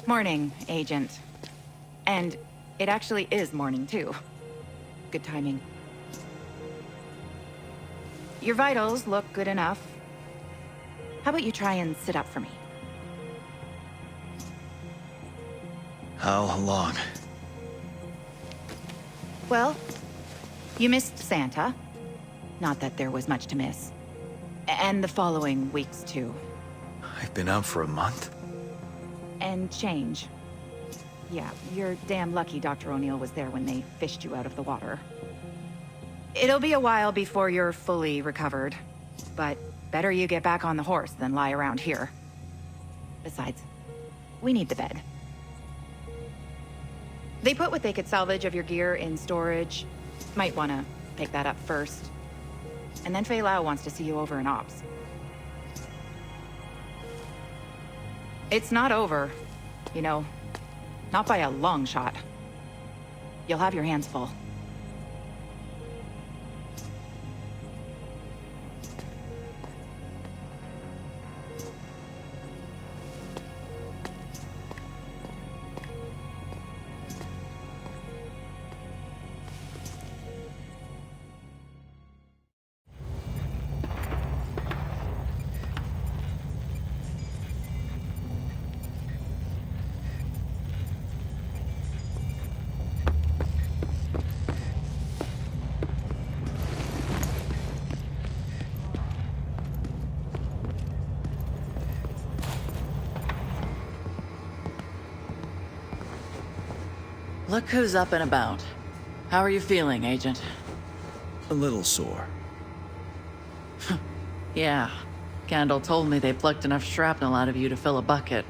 Morning, Agent. And it actually is morning, too. Good timing. Your vitals look good enough. How about you try and sit up for me? How long? Well, you missed Santa. Not that there was much to miss. And the following weeks, too. I've been out for a month? And change. Yeah, you're damn lucky Dr. O'Neill was there when they fished you out of the water. It'll be a while before you're fully recovered, but better you get back on the horse than lie around here. Besides, we need the bed. They put what they could salvage of your gear in storage. Might want to pick that up first. And then Fei Lao wants to see you over in Ops. It's not over, you know. Not by a long shot. You'll have your hands full. Look who's up and about. How are you feeling, Agent? A little sore. Yeah. Candle told me they plucked enough shrapnel out of you to fill a bucket.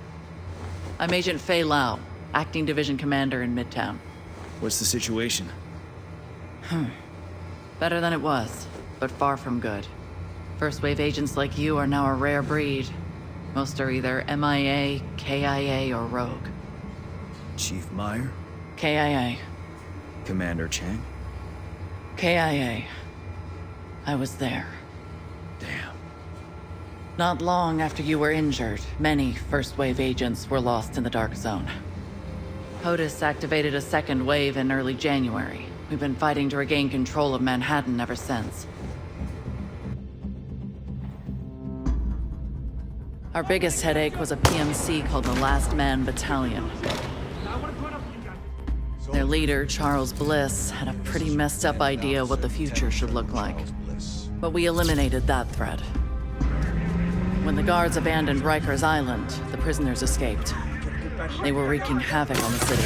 I'm Agent Fei Lao, Acting Division Commander in Midtown. What's the situation? Better than it was, but far from good. First wave agents like you are now a rare breed. Most are either MIA, KIA, or Rogue. Chief Meyer? KIA. Commander Chang? KIA. I was there. Damn. Not long after you were injured, many first-wave agents were lost in the Dark Zone. POTUS activated a second wave in early January. We've been fighting to regain control of Manhattan ever since. Our biggest headache was a PMC called the Last Man Battalion. Their leader, Charles Bliss, had a pretty messed up idea what the future should look like. But we eliminated that threat. When the guards abandoned Rikers Island, the prisoners escaped. They were wreaking havoc on the city.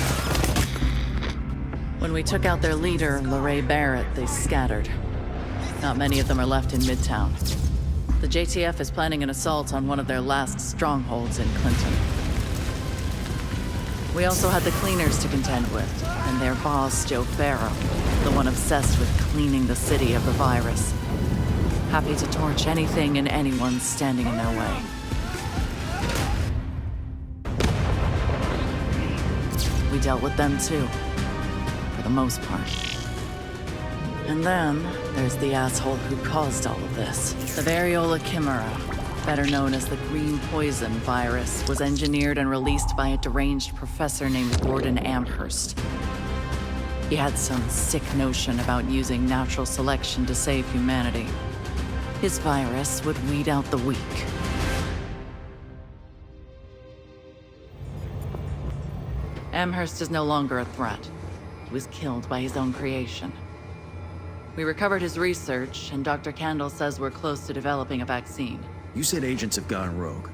When we took out their leader, Lorraine Barrett, they scattered. Not many of them are left in Midtown. The JTF is planning an assault on one of their last strongholds in Clinton. We also had the cleaners to contend with, and their boss, Joe Farrow, the one obsessed with cleaning the city of the virus. Happy to torch anything and anyone standing in their way. We dealt with them too, for the most part. And then, there's the asshole who caused all of this. The variola chimera, better known as the green poison virus, was engineered and released by a deranged professor named Gordon Amherst. He had some sick notion about using natural selection to save humanity. His virus would weed out the weak. Amherst is no longer a threat. He was killed by his own creation. We recovered his research, and Dr. Candle says we're close to developing a vaccine. You said agents have gone rogue.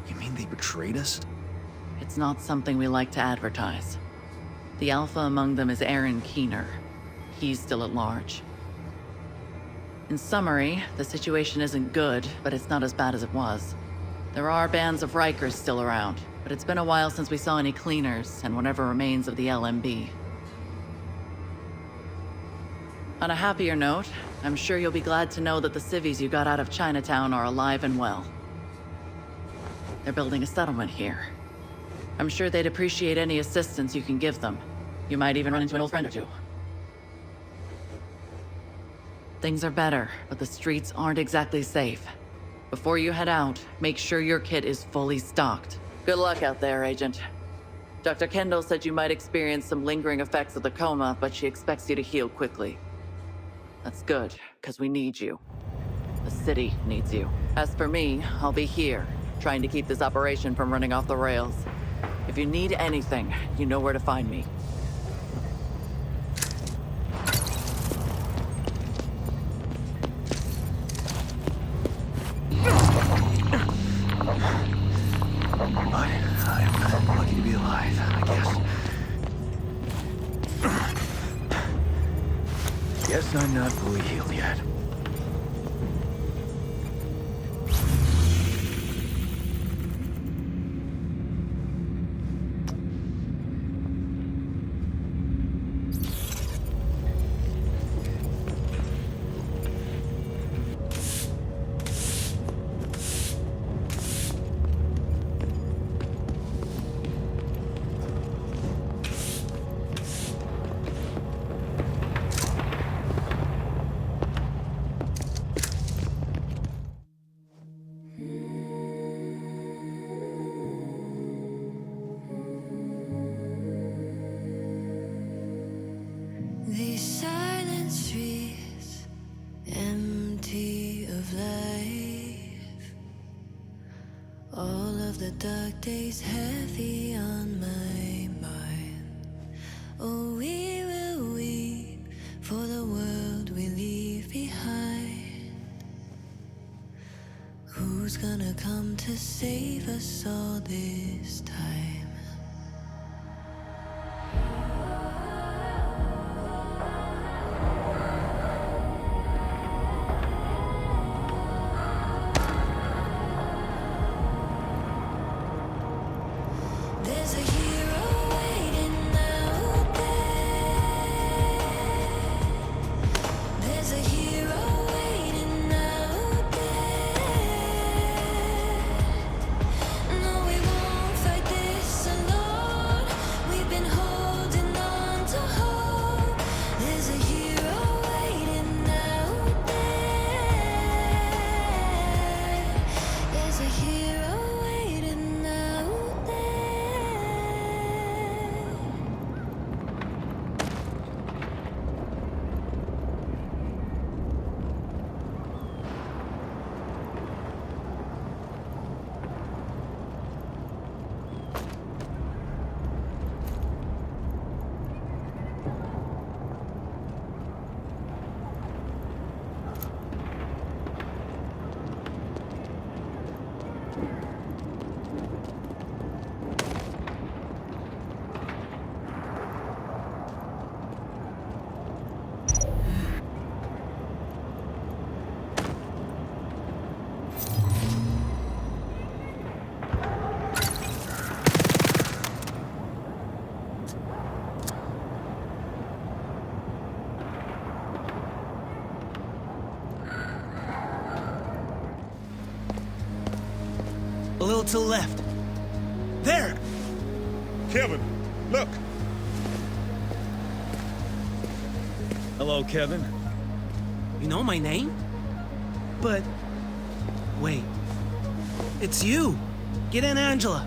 You mean they betrayed us? It's not something we like to advertise. The alpha among them is Aaron Keener. He's still at large. In summary, the situation isn't good, but it's not as bad as it was. There are bands of Rikers still around, but it's been a while since we saw any cleaners and whatever remains of the LMB. On a happier note, I'm sure you'll be glad to know that the civvies you got out of Chinatown are alive and well. They're building a settlement here. I'm sure they'd appreciate any assistance you can give them. You might even run into an old friend or two. Things are better, but the streets aren't exactly safe. Before you head out, make sure your kit is fully stocked. Good luck out there, Agent. Dr. Kendall said you might experience some lingering effects of the coma, but she expects you to heal quickly. That's good, because we need you. The city needs you. As for me, I'll be here, trying to keep this operation from running off the rails. If you need anything, you know where to find me. But I'm lucky to be alive, I guess. Guess I'm not fully healed yet. These silent streets, empty of life. All of the dark days heavy on my mind. Oh, we will weep for the world we leave behind. Who's gonna come to save us all this time? There's a hero waiting out there. There's a hero waiting out there. No, we won't fight this alone. We've been holding on to hope. There's a hero waiting out there. There's a hero waiting out there. A little to the left. There! Kevin, look! Hello, Kevin. You know my name? But... wait. It's you! Get in, Angela.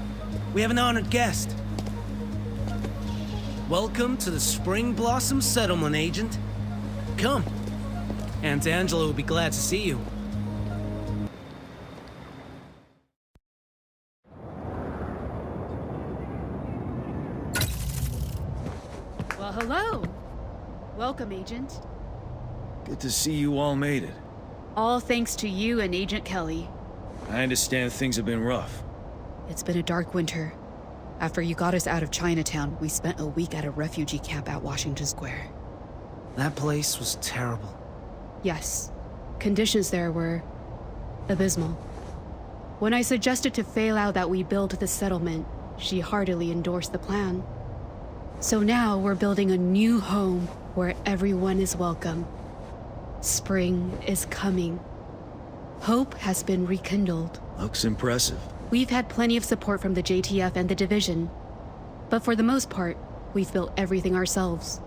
We have an honored guest. Welcome to the Spring Blossom Settlement, Agent. Come. Aunt Angela will be glad to see you. Well, hello. Welcome, Agent. Good to see you all made it. All thanks to you and Agent Kelly. I understand things have been rough. It's been a dark winter. After you got us out of Chinatown, we spent a week at a refugee camp at Washington Square. That place was terrible. Yes, conditions there were abysmal. When I suggested to Fei-Lao that we build the settlement, she heartily endorsed the plan. So now we're building a new home where everyone is welcome. Spring is coming. Hope has been rekindled. Looks impressive. We've had plenty of support from the JTF and the division. But for the most part, we've built everything ourselves.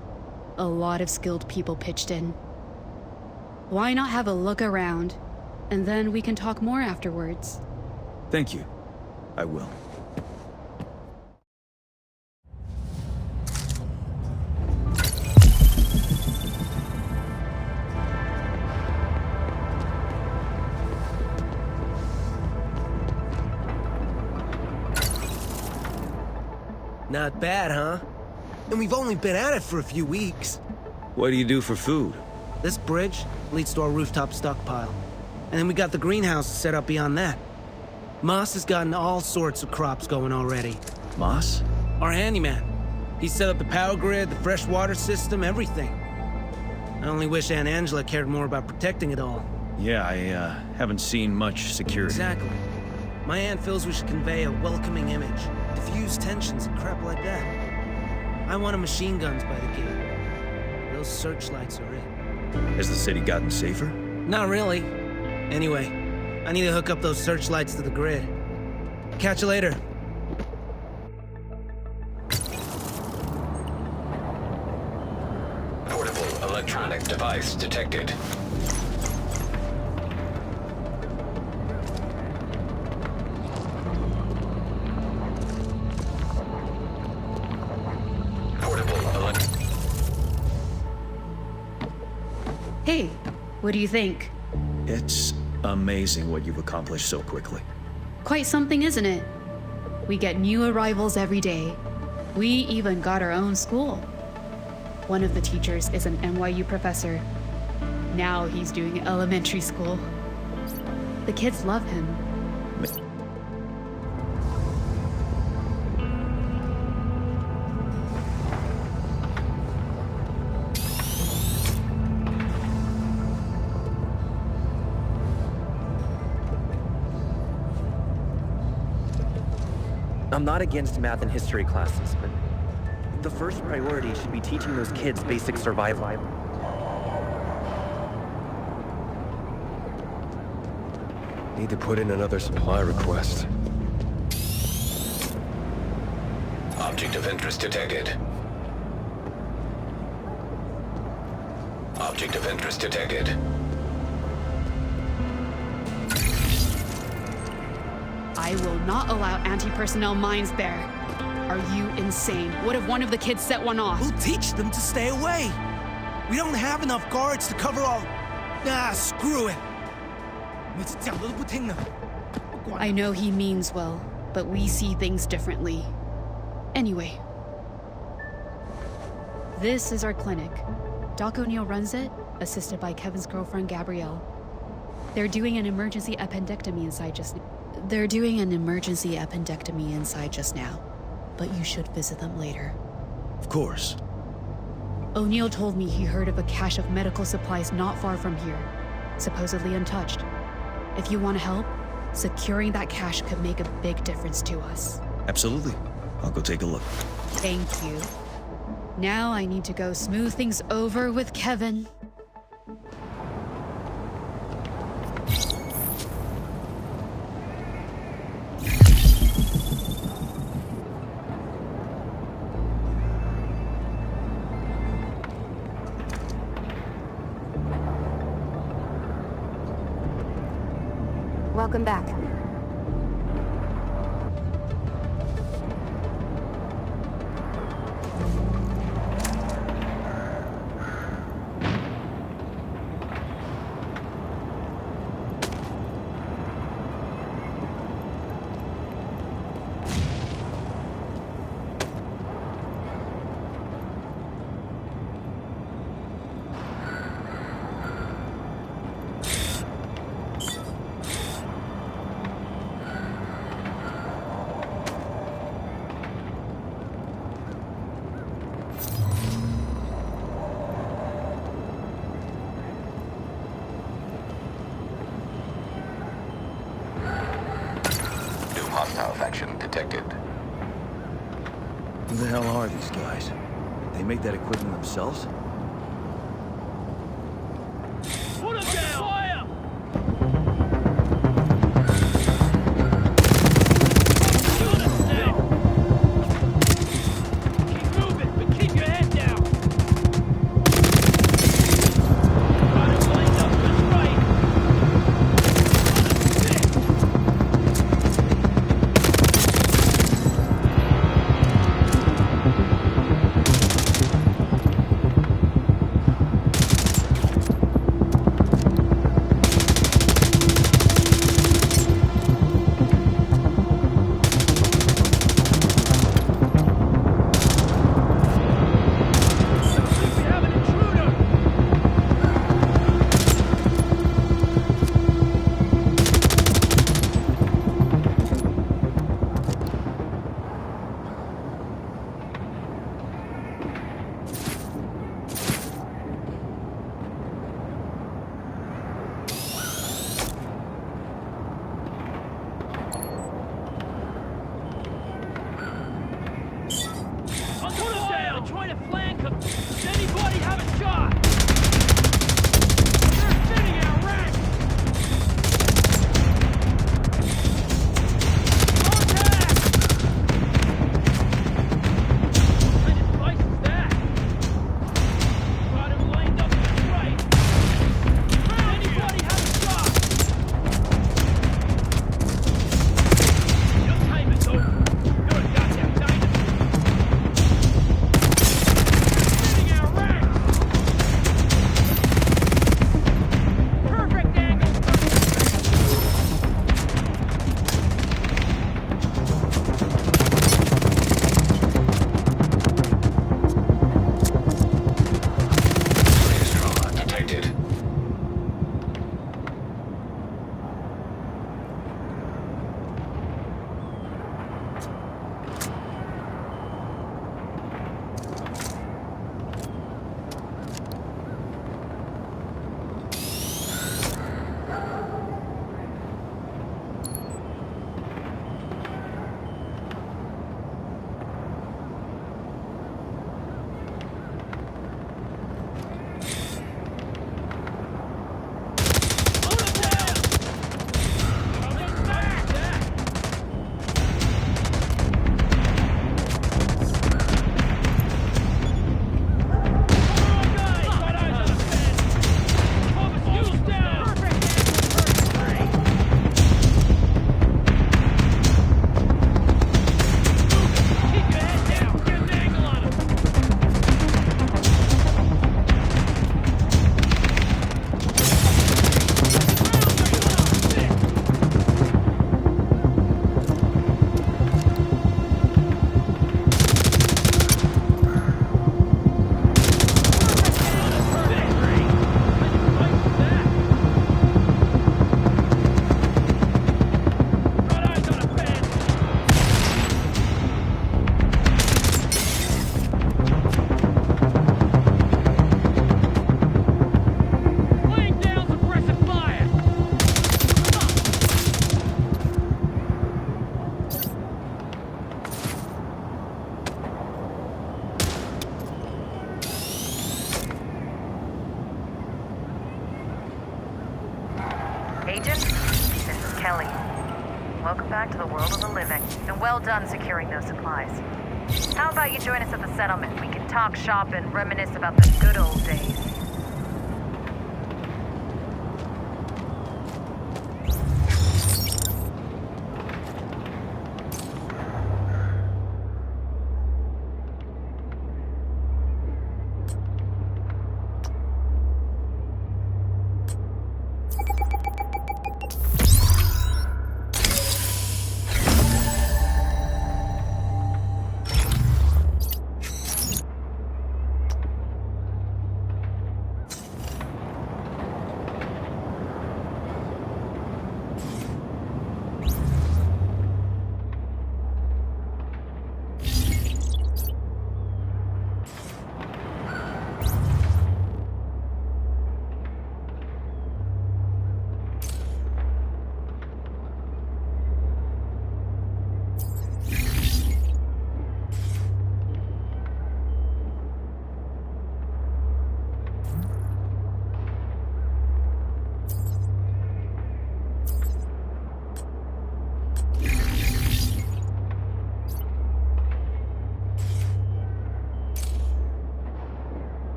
A lot of skilled people pitched in. Why not have a look around, and then we can talk more afterwards? Thank you. I will. Not bad, huh? And we've only been at it for a few weeks. What do you do for food? This bridge leads to our rooftop stockpile. And then we got the greenhouse set up beyond that. Moss has gotten all sorts of crops going already. Moss? Our handyman. He set up the power grid, the fresh water system, everything. I only wish Aunt Angela cared more about protecting it all. Yeah, I haven't seen much security. Exactly. My aunt feels we should convey a welcoming image, diffuse tensions and crap like that. I wanted machine guns by the gate. Those searchlights are it. Has the city gotten safer? Not really. Anyway, I need to hook up those searchlights to the grid. Catch you later. Portable electronic device detected. Hey, what do you think? It's amazing what you've accomplished so quickly. Quite something, isn't it? We get new arrivals every day. We even got our own school. One of the teachers is an NYU professor. Now he's doing elementary school. The kids love him. I'm not against math and history classes, but the first priority should be teaching those kids basic survival. Need to put in another supply request. Object of interest detected. Object of interest detected. I will not allow anti-personnel mines there. Are you insane? What if one of the kids set one off? We'll teach them to stay away. We don't have enough guards to cover all... screw it. 每次讲的都不听呢。 I know he means well, but we see things differently. Anyway. This is our clinic. Doc O'Neill runs it, assisted by Kevin's girlfriend, Gabrielle. They're doing an emergency appendectomy inside just now. But you should visit them later. Of course. O'Neill told me he heard of a cache of medical supplies not far from here, supposedly untouched. If you want to help, securing that cache could make a big difference to us. Absolutely. I'll go take a look. Thank you. Now I need to go smooth things over with Kevin. Welcome back. Hostile faction detected. Who the hell are these guys? They make that equipment themselves? Put him down! Fire! Shoot us now! Keep moving, but keep your head down! Got it lined up just right! well done securing those supplies. How about you join us at the settlement? We can talk shop and reminisce about the good old days.